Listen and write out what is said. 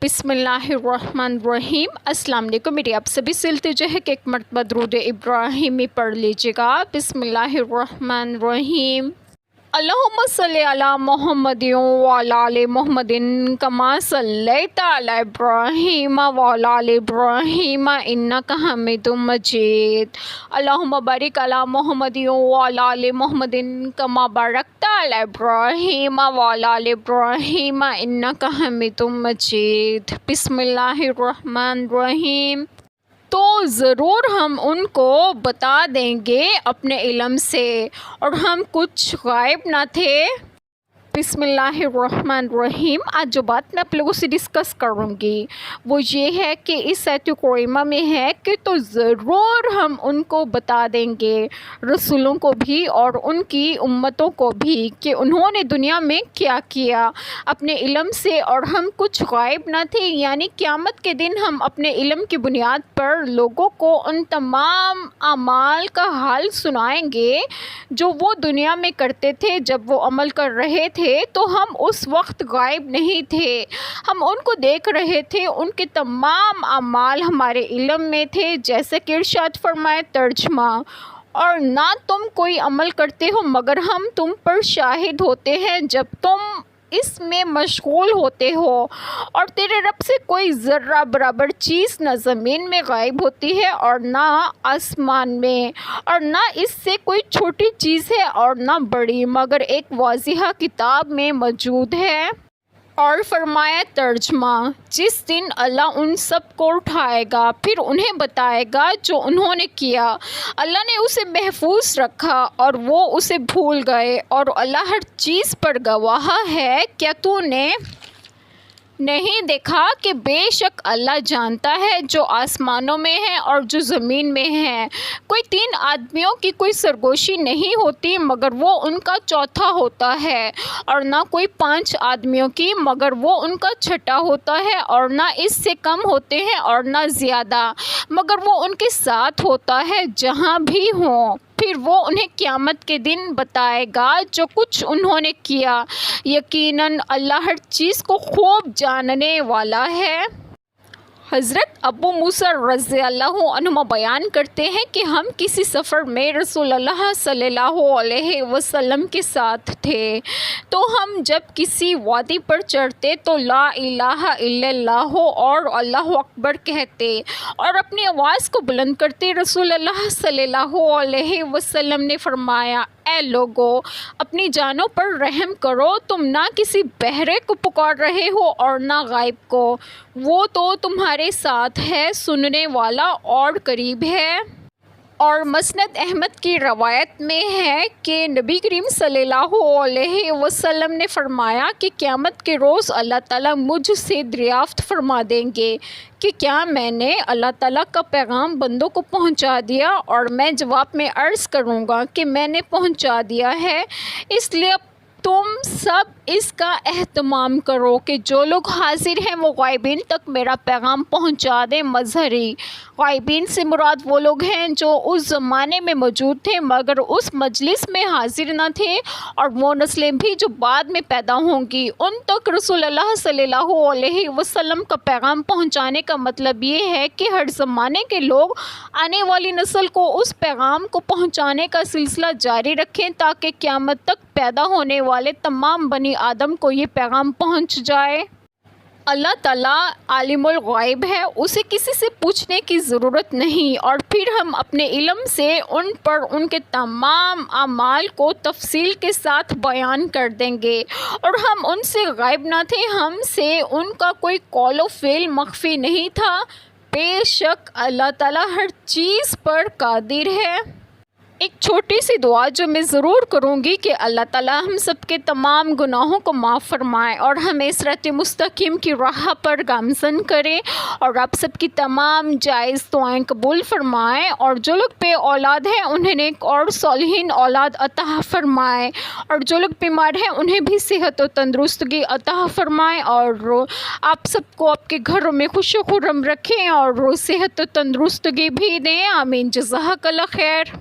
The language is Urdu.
بسم اللہ الرحمن الرحیم۔ السلام علیکم، میری آپ سبھی سے التجا ہے کہ ایک مرتبہ درود ابراہیمی پڑھ لیجیے گا۔ بسم اللہ الرحمن الرحیم۔ اللہم صلی علی محمد وعلی آل محمد کما صلیت علی ابراہیم وعلی آل ابراہیم انک حمید مجید۔ اللہم بارک علی محمد وعلی آل محمد کما بارکت علی ابراہیم وعلی آل ابراہیم انک حمید مجید۔ بسم اللہ الرحمن الرحیم۔ تو ضرور ہم ان کو بتا دیں گے اپنے علم سے، اور ہم کچھ غائب نہ تھے۔ بسم اللہ الرحمن الرحیم۔ آج جو بات میں آپ لوگوں سے ڈسکس کروں گی وہ یہ ہے کہ اس آیت کریمہ میں ہے کہ تو ضرور ہم ان کو بتا دیں گے، رسولوں کو بھی اور ان کی امتوں کو بھی، کہ انہوں نے دنیا میں کیا کیا اپنے علم سے، اور ہم کچھ غائب نہ تھے۔ یعنی قیامت کے دن ہم اپنے علم کی بنیاد پر لوگوں کو ان تمام اعمال کا حال سنائیں گے جو وہ دنیا میں کرتے تھے جب وہ عمل کر رہے تھے، تو ہم اس وقت غائب نہیں تھے، ہم ان کو دیکھ رہے تھے، ان کے تمام اعمال ہمارے علم میں تھے، جیسے کہ ارشاد فرمائے ترجمہ، اور نہ تم کوئی عمل کرتے ہو مگر ہم تم پر شاہد ہوتے ہیں جب تم اس میں مشغول ہوتے ہو، اور تیرے رب سے کوئی ذرہ برابر چیز نہ زمین میں غائب ہوتی ہے اور نہ آسمان میں، اور نہ اس سے کوئی چھوٹی چیز ہے اور نہ بڑی، مگر ایک واضح کتاب میں موجود ہے۔ اور فرمایا ترجمہ، جس دن اللہ ان سب کو اٹھائے گا، پھر انہیں بتائے گا جو انہوں نے کیا، اللہ نے اسے محفوظ رکھا اور وہ اسے بھول گئے، اور اللہ ہر چیز پر گواہ ہے۔ کیا تو نے نہیں دیکھا کہ بے شک اللہ جانتا ہے جو آسمانوں میں ہے اور جو زمین میں ہے؟ کوئی تین آدمیوں کی کوئی سرگوشی نہیں ہوتی مگر وہ ان کا چوتھا ہوتا ہے، اور نہ کوئی پانچ آدمیوں کی مگر وہ ان کا چھٹا ہوتا ہے، اور نہ اس سے کم ہوتے ہیں اور نہ زیادہ مگر وہ ان کے ساتھ ہوتا ہے جہاں بھی ہوں۔ پھر وہ انہیں قیامت کے دن بتائے گا جو کچھ انہوں نے کیا، یقیناً اللہ ہر چیز کو خوب جاننے والا ہے۔ حضرت ابو موسیٰ رضی اللہ عنہ بیان کرتے ہیں کہ ہم کسی سفر میں رسول اللہ صلی اللہ علیہ وسلم کے ساتھ تھے، تو ہم جب کسی وادی پر چڑھتے تو لا الہ الا اللہ اور اللہ اکبر کہتے اور اپنی آواز کو بلند کرتے۔ رسول اللہ صلی اللہ علیہ وسلم نے فرمایا، اے لوگو، اپنی جانوں پر رحم کرو، تم نہ کسی بہرے کو پکار رہے ہو اور نہ غائب کو، وہ تو تمہارے ساتھ ہے، سننے والا اور قریب ہے۔ اور مسند احمد کی روایت میں ہے کہ نبی کریم صلی اللہ علیہ وسلم نے فرمایا کہ قیامت کے روز اللہ تعالیٰ مجھ سے دریافت فرما دیں گے کہ کیا میں نے اللہ تعالیٰ کا پیغام بندوں کو پہنچا دیا، اور میں جواب میں عرض کروں گا کہ میں نے پہنچا دیا ہے، اس لیے تم سب اس کا اہتمام کرو کہ جو لوگ حاضر ہیں وہ غائبین تک میرا پیغام پہنچا دیں۔ مظہری غائبین سے مراد وہ لوگ ہیں جو اس زمانے میں موجود تھے مگر اس مجلس میں حاضر نہ تھے، اور وہ نسلیں بھی جو بعد میں پیدا ہوں گی، ان تک رسول اللہ صلی اللہ علیہ وسلم کا پیغام پہنچانے کا مطلب یہ ہے کہ ہر زمانے کے لوگ آنے والی نسل کو اس پیغام کو پہنچانے کا سلسلہ جاری رکھیں تاکہ قیامت تک پیدا ہونے والے تمام بنی آدم کو یہ پیغام پہنچ جائے۔ اللہ تعالیٰ عالم الغیب ہے، اسے کسی سے پوچھنے کی ضرورت نہیں، اور پھر ہم اپنے علم سے ان پر ان کے تمام اعمال کو تفصیل کے ساتھ بیان کر دیں گے، اور ہم ان سے غائب نہ تھے، ہم سے ان کا کوئی قول و فعل مخفی نہیں تھا، بے شک اللہ تعالیٰ ہر چیز پر قادر ہے۔ ایک چھوٹی سی دعا جو میں ضرور کروں گی کہ اللہ تعالیٰ ہم سب کے تمام گناہوں کو معاف فرمائے اور ہمیں صراط مستقیم کی راہ پر گامزن کرے، اور آپ سب کی تمام جائز دعائیں قبول فرمائے، اور جو لوگ بے اولاد ہیں انہیں ایک اور صالحین اولاد عطا فرمائے، اور جو لوگ بیمار ہیں انہیں بھی صحت و تندرستگی عطا فرمائے، اور آپ سب کو آپ کے گھروں میں خوش و خرم رکھیں اور صحت و تندرستگی بھی دیں۔ آمین۔ جزاک اللہ خیر۔